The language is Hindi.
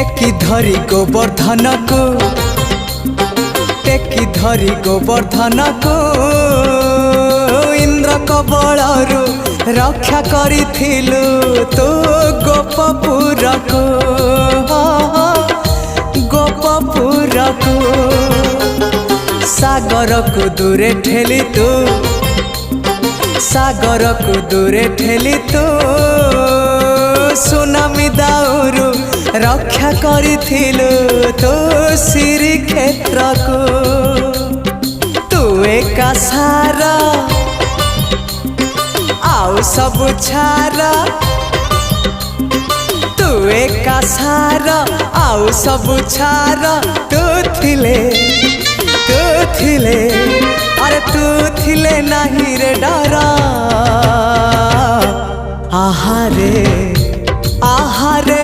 टेकी धरी गोवर्धन को टेकी धरी गोवर्धन को इंद्र कबलरू रक्षा करिथिलु तो गोपपुर को गोपपुर को सागर को दूरे ठेली तू सागर को दूरे ठेली तू सुनामी दाउरू रक्षा करिथिलु तो श्रीक्षेत्र को तू एका सारा आउ सब छारा तू एका सारा आउ सब छारा तू थिले अरे तू थिले नहीं रे डरा आहारे आहारे।